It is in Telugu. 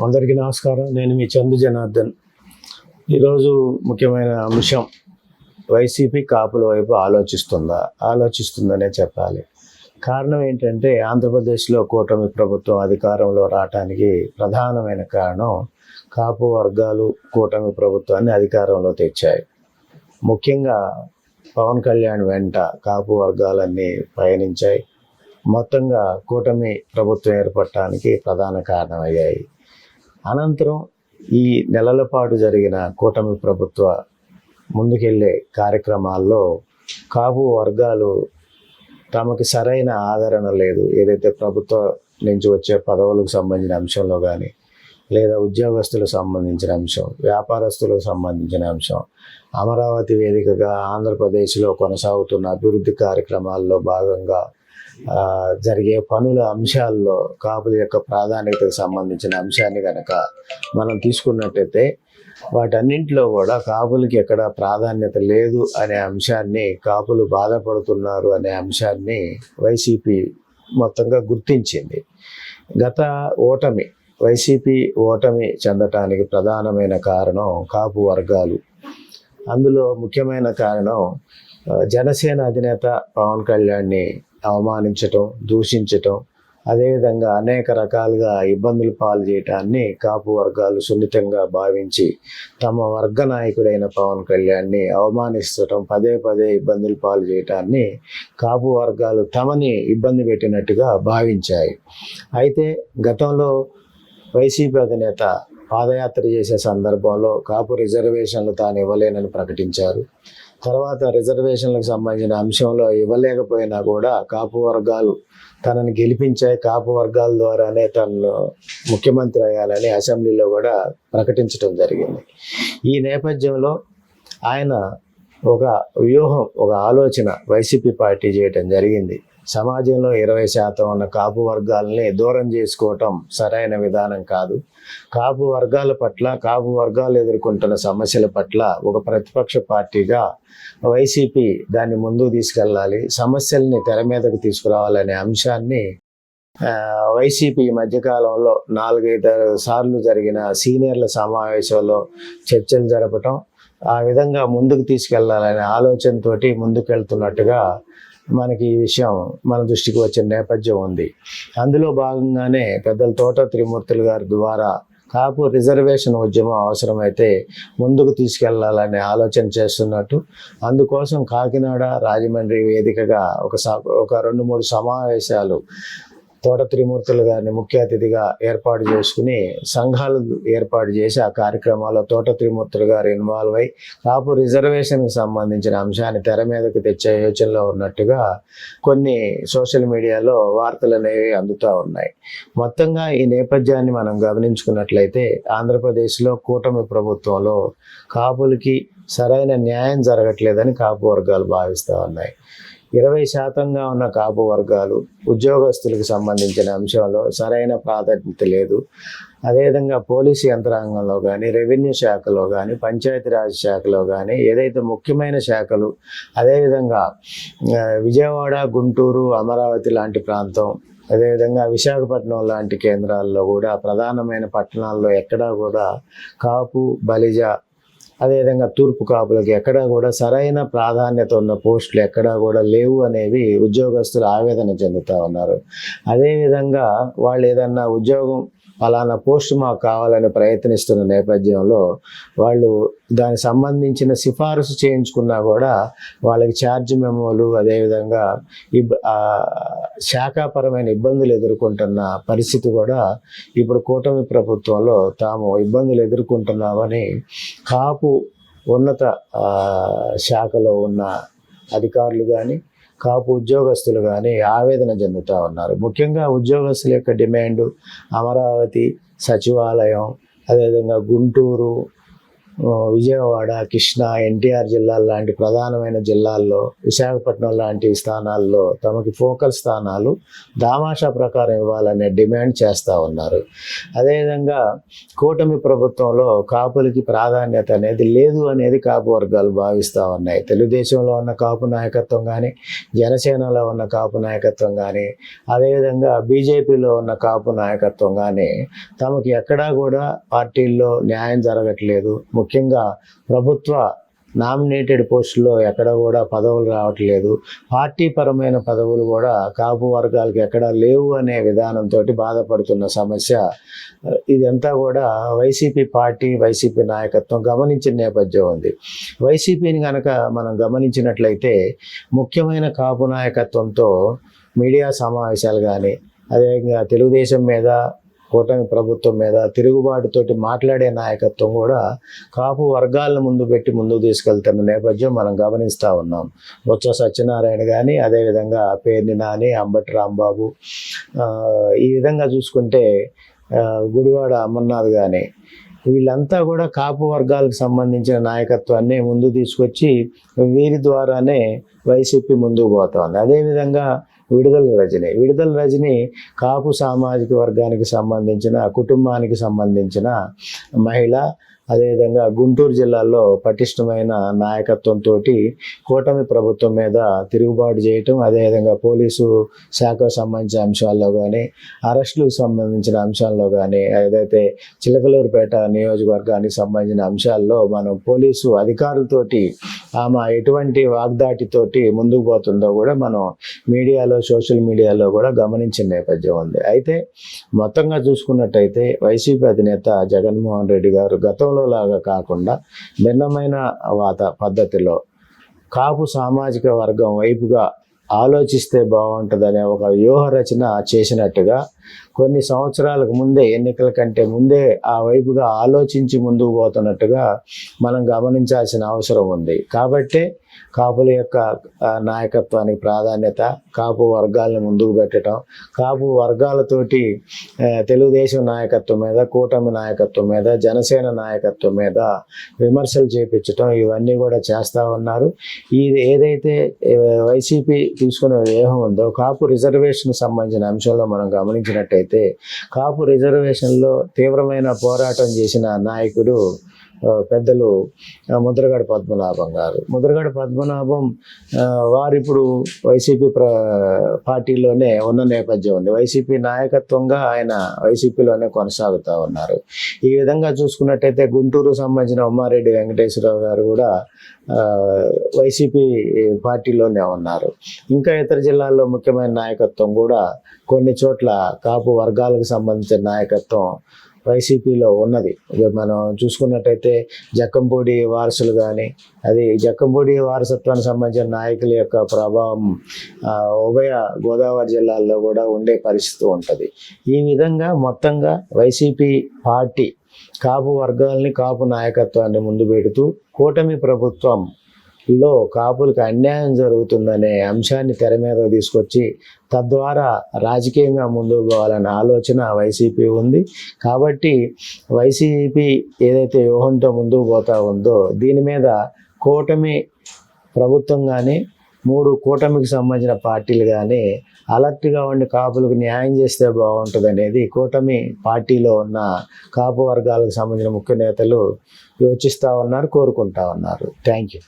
అందరికీ నమస్కారం. నేను మీ చందు జనార్దన్. ఈరోజు ముఖ్యమైన అంశం, వైసీపీ కాపుల వైపు ఆలోచిస్తుందనే చెప్పాలి. కారణం ఏంటంటే, ఆంధ్రప్రదేశ్లో కూటమి ప్రభుత్వం అధికారంలో రావటానికి ప్రధానమైన కారణం కాపు వర్గాలు కూటమి ప్రభుత్వాన్ని అధికారంలో తెచ్చాయి. ముఖ్యంగా పవన్ కళ్యాణ్ వెంట కాపు వర్గాలన్నీ పయనించాయి. మొత్తంగా కూటమి ప్రభుత్వం ఏర్పడటానికి ప్రధాన కారణమయ్యాయి. అనంతరం ఈ నెలల పాటు జరిగిన కూటమి ప్రభుత్వ ముందుకెళ్ళే కార్యక్రమాల్లో కాపు వర్గాలు తమకి సరైన ఆదరణ లేదు, ఏదైతే ప్రభుత్వం నుంచి వచ్చే పదవులకు సంబంధించిన అంశంలో కానీ, లేదా ఉద్యోగస్తులకు సంబంధించిన అంశం, వ్యాపారస్తులకు సంబంధించిన అంశం, అమరావతి వేదికగా ఆంధ్రప్రదేశ్లో కొనసాగుతున్న అభివృద్ధి కార్యక్రమాల్లో భాగంగా జరిగే పనుల అంశాల్లో కాపుల యొక్క ప్రాధాన్యతకు సంబంధించిన అంశాన్ని కనుక మనం తీసుకున్నట్టయితే, వాటన్నింటిలో కూడా కాపులకి ఎక్కడ ప్రాధాన్యత లేదు అనే అంశాన్ని, కాపులు బాధపడుతున్నారు అనే అంశాన్ని వైసీపీ మొత్తంగా గుర్తించింది. గత వైసీపీ ఓటమి చెందటానికి ప్రధానమైన కారణం కాపు వర్గాలు. అందులో ముఖ్యమైన కారణం జనసేన అధినేత పవన్ కళ్యాణ్ని అవమానించటం, దూషించటం, అదేవిధంగా అనేక రకాలుగా ఇబ్బందులు పాలు చేయటాన్ని కాపు వర్గాలు సున్నితంగా భావించి తమ వర్గ నాయకుడైన పవన్ కళ్యాణ్ని అవమానిస్తటం, పదే పదే ఇబ్బందులు పాలు చేయటాన్ని కాపు వర్గాలు తమని ఇబ్బంది పెట్టినట్టుగా భావించాయి. అయితే గతంలో వైసీపీ అధినేత పాదయాత్ర చేసే సందర్భంలో కాపు రిజర్వేషన్లు తాను ఇవ్వలేనని ప్రకటించారు. తర్వాత రిజర్వేషన్లకు సంబంధించిన అంశంలో ఇవ్వలేకపోయినా కూడా కాపు వర్గాలు తనని గెలిపించాయి, కాపు వర్గాల ద్వారానే తను ముఖ్యమంత్రి అయ్యాలని అసెంబ్లీలో కూడా ప్రకటించడం జరిగింది. ఈ నేపథ్యంలో ఆయన ఒక వ్యూహం, ఒక ఆలోచన వైసీపీ పార్టీ చేయటం జరిగింది. సమాజంలో 20% ఉన్న కాపు వర్గాలని దూరం చేసుకోవటం సరైన విధానం కాదు. కాపు వర్గాల పట్ల, కాపు వర్గాలు ఎదుర్కొంటున్న సమస్యల పట్ల ఒక ప్రతిపక్ష పార్టీగా వైసీపీ దాన్ని ముందుకు తీసుకెళ్ళాలి, సమస్యల్ని తెర మీదకు తీసుకురావాలనే అంశాన్ని వైసీపీ ఈ మధ్యకాలంలో 4-5 సార్లు జరిగిన సీనియర్ల సమావేశంలో చర్చలు జరపటం, ఆ విధంగా ముందుకు తీసుకెళ్లాలనే ఆలోచనతోటి ముందుకెళ్తున్నట్టుగా మనకి ఈ విషయం మన దృష్టికి వచ్చిన నేపథ్యం ఉంది. అందులో భాగంగానే పెద్దల తోట త్రిమూర్తులు గారి ద్వారా కాపు రిజర్వేషన్ ఉద్యమం అవసరమైతే ముందుకు తీసుకెళ్లాలనే ఆలోచన చేస్తున్నట్టు, అందుకోసం కాకినాడ, రాజమండ్రి వేదికగా ఒక 2-3 సమావేశాలు తోట త్రిమూర్తులు గారిని ముఖ్య అతిథిగా ఏర్పాటు చేసుకుని సంఘాలు ఏర్పాటు చేసి ఆ కార్యక్రమాల్లో తోట త్రిమూర్తులు గారు ఇన్వాల్వ్ అయ్యి కాపు రిజర్వేషన్కి సంబంధించిన అంశాన్ని తెర మీదకి తెచ్చే యోచనలో ఉన్నట్టుగా కొన్ని సోషల్ మీడియాలో వార్తలు అనేవి అందుతూ ఉన్నాయి. మొత్తంగా ఈ నేపథ్యాన్ని మనం గమనించుకున్నట్లయితే, ఆంధ్రప్రదేశ్లో కూటమి ప్రభుత్వంలో కాపులకి సరైన న్యాయం జరగట్లేదని కాపు వర్గాలు భావిస్తూ ఉన్నాయి. 20% ఉన్న కాపు వర్గాలు ఉద్యోగస్తులకు సంబంధించిన అంశంలో సరైన ప్రాధాన్యత లేదు. అదేవిధంగా పోలీసు యంత్రాంగంలో కానీ, రెవెన్యూ శాఖలో కానీ, పంచాయతీరాజ్ శాఖలో కానీ, ఏదైతే ముఖ్యమైన శాఖలు, అదేవిధంగా విజయవాడ, గుంటూరు, అమరావతి లాంటి ప్రాంతం, అదేవిధంగా విశాఖపట్నం లాంటి కేంద్రాల్లో కూడా, ప్రధానమైన పట్టణాల్లో ఎక్కడా కూడా కాపు, బలిజ, అదేవిధంగా తూర్పు కాపులకి ఎక్కడా కూడా సరైన ప్రాధాన్యత ఉన్న పోస్టులు ఎక్కడా కూడా లేవు అనేవి ఉద్యోగస్తులు ఆవేదన చెందుతూ ఉన్నారు. అదేవిధంగా వాళ్ళు ఏదన్నా ఉద్యోగం, ఫలానా పోస్టు మాకు కావాలని ప్రయత్నిస్తున్న నేపథ్యంలో వాళ్ళు దానికి సంబంధించిన సిఫారసు చేయించుకున్నా కూడా వాళ్ళకి ఛార్జ్ మెమోలు, అదేవిధంగా శాఖాపరమైన ఇబ్బందులు ఎదుర్కొంటున్న పరిస్థితి కూడా ఇప్పుడు కూటమి ప్రభుత్వంలో తాము ఇబ్బందులు ఎదుర్కొంటున్నామని కాపు ఉన్నత శాఖలో ఉన్న అధికారులు కానీ, కాపు ఉద్యోగస్తులు కానీ ఆవేదన చెందుతూ ఉన్నారు. ముఖ్యంగా ఉద్యోగస్తుల యొక్క డిమాండు అమరావతి, సచివాలయం, అదేవిధంగా గుంటూరు, విజయవాడ, కృష్ణా, ఎన్టీఆర్ జిల్లాల లాంటి ప్రధానమైన జిల్లాల్లో, విశాఖపట్నం లాంటి స్థానాల్లో తమకి ఫోకల్ స్థానాలు దామాషా ప్రకారం ఇవ్వాలనే డిమాండ్ చేస్తూ ఉన్నారు. అదేవిధంగా కూటమి ప్రభుత్వంలో కాపులకి ప్రాధాన్యత అనేది లేదు అనేది కాపు వర్గాలు భావిస్తూ ఉన్నాయి. తెలుగుదేశంలో ఉన్న కాపు నాయకత్వం కానీ, జనసేనలో ఉన్న కాపు నాయకత్వం కానీ, అదేవిధంగా బీజేపీలో ఉన్న కాపు నాయకత్వం కానీ తమకి ఎక్కడా కూడా పార్టీల్లో న్యాయం జరగట్లేదు. ముఖ్యంగా ప్రభుత్వ నామినేటెడ్ పోస్టుల్లో ఎక్కడ కూడా పదవులు రావట్లేదు. పార్టీ పరమైన పదవులు కూడా కాపు వర్గాలకు ఎక్కడా లేవు అనే విధానంతో బాధపడుతున్న సమస్య. ఇదంతా కూడా వైసీపీ పార్టీ, వైసీపీ నాయకత్వం గమనించిన నేపథ్యం ఉంది. వైసీపీని కనుక మనం గమనించినట్లయితే ముఖ్యమైన కాపు నాయకత్వంతో మీడియా సమావేశాలు కానీ, అదేవిధంగా తెలుగుదేశం మీద, కూటమి ప్రభుత్వం మీద తిరుగుబాటుతోటి మాట్లాడే నాయకత్వం కూడా కాపు వర్గాలను ముందు పెట్టి ముందుకు తీసుకెళ్తున్న నేపథ్యం మనం గమనిస్తూ ఉన్నాం. బొత్స సత్యనారాయణ కానీ, అదేవిధంగా పేర్ని నాని, అంబటి రాంబాబు, ఈ విధంగా చూసుకుంటే గుడివాడ అమర్నాథ్ కానీ, వీళ్ళంతా కూడా కాపు వర్గాలకు సంబంధించిన నాయకత్వాన్ని ముందు తీసుకొచ్చి వీరి ద్వారానే వైసీపీ ముందుకు పోతోంది. అదేవిధంగా విడుదల రజని కాపు సామాజిక వర్గానికి సంబంధించిన, కుటుంబానికి సంబంధించిన మహిళ. అదేవిధంగా గుంటూరు జిల్లాలో పటిష్టమైన నాయకత్వంతో కూటమి ప్రభుత్వం మీద తిరుగుబాటు చేయటం, అదేవిధంగా పోలీసు శాఖకు సంబంధించిన అంశాల్లో కానీ, అరెస్టులకు సంబంధించిన అంశాల్లో కానీ, ఏదైతే చిలకలూరుపేట నియోజకవర్గానికి సంబంధించిన అంశాల్లో మనం పోలీసు అధికారులతోటి ఆమె ఎటువంటి వాగ్దాటితోటి ముందుకు పోతుందో కూడా మనం మీడియాలో, సోషల్ మీడియాలో కూడా గమనించిన నేపథ్యం ఉంది. అయితే మొత్తంగా చూసుకున్నట్టయితే వైసీపీ అధినేత జగన్మోహన్ రెడ్డి గారు గతంలో లాగా కాకుండా భిన్నమైన పద్ధతిలో కాపు సామాజిక వర్గం వైపుగా ఆలోచిస్తే బాగుంటుందనే ఒక వ్యూహ రచన చేసినట్టుగా కొన్ని సంవత్సరాలకు ముందే, ఎన్నికల కంటే ముందే ఆ వైపుగా ఆలోచించి ముందుకు పోతున్నట్టుగా మనం గమనించాల్సిన అవసరం ఉంది. కాబట్టే కాపుల యొక్క నాయకత్వానికి ప్రాధాన్యత, కాపు వర్గాలను ముందుకు పెట్టడం, కాపు వర్గాలతోటి తెలుగుదేశం నాయకత్వం మీద, కూటమి నాయకత్వం మీద, జనసేన నాయకత్వం మీద విమర్శలు చేపించడం, ఇవన్నీ కూడా చేస్తూ ఉన్నారు. ఇది ఏదైతే వైసీపీ తీసుకునే వ్యూహం ఉందో, కాపు రిజర్వేషన్ సంబంధించిన అంశంలో మనం గమనించినట్టయితే కాపు రిజర్వేషన్లో తీవ్రమైన పోరాటం చేసిన నాయకుడు పెద్దలు ముద్రగడ పద్మనాభం గారు. ముద్రగడ పద్మనాభం వారు ఇప్పుడు వైసీపీ పార్టీలోనే ఉన్న నేపథ్యం ఉంది. వైసీపీ నాయకత్వంగా ఆయన వైసీపీలోనే కొనసాగుతూ ఉన్నారు. ఈ విధంగా చూసుకున్నట్టయితే గుంటూరు సంబంధించిన ఉమ్మారెడ్డి వెంకటేశ్వరరావు గారు కూడా వైసీపీ పార్టీలోనే ఉన్నారు. ఇంకా ఇతర జిల్లాల్లో ముఖ్యమైన నాయకత్వం కూడా కొన్ని చోట్ల కాపు వర్గాలకు సంబంధించిన నాయకత్వం వైసీపీలో ఉన్నది. మనం చూసుకున్నట్టయితే జక్కంపూడి వారసులు కానీ, అది జక్కంపూడి వారసత్వానికి సంబంధించిన నాయకుల యొక్క ప్రభావం ఉభయ గోదావరి జిల్లాల్లో కూడా ఉండే పరిస్థితి ఉంటుంది. ఈ విధంగా మొత్తంగా వైసీపీ పార్టీ కాపు వర్గాల్ని, కాపు నాయకత్వాన్ని ముందు పెడుతూ కూటమి ప్రభుత్వంలో కాపులకు అన్యాయం జరుగుతుందనే అంశాన్ని తెర మీద తీసుకొచ్చి తద్వారా రాజకీయంగా ముందుకు పోవాలనే ఆలోచన వైసీపీ ఉంది. కాబట్టి వైసీపీ ఏదైతే వ్యూహంతో ముందుకు పోతా ఉందో దీని మీద కూటమి ప్రభుత్వం కానీ, 3 కూటమికి సంబంధించిన పార్టీలు కానీ అలర్ట్గా ఉండి కాపులకు న్యాయం చేస్తే బాగుంటుంది అనేది కూటమి పార్టీలో ఉన్న కాపు వర్గాలకు సంబంధించిన ముఖ్య నేతలు యోచిస్తూ ఉన్నారు, కోరుకుంటా ఉన్నారు. Thank you.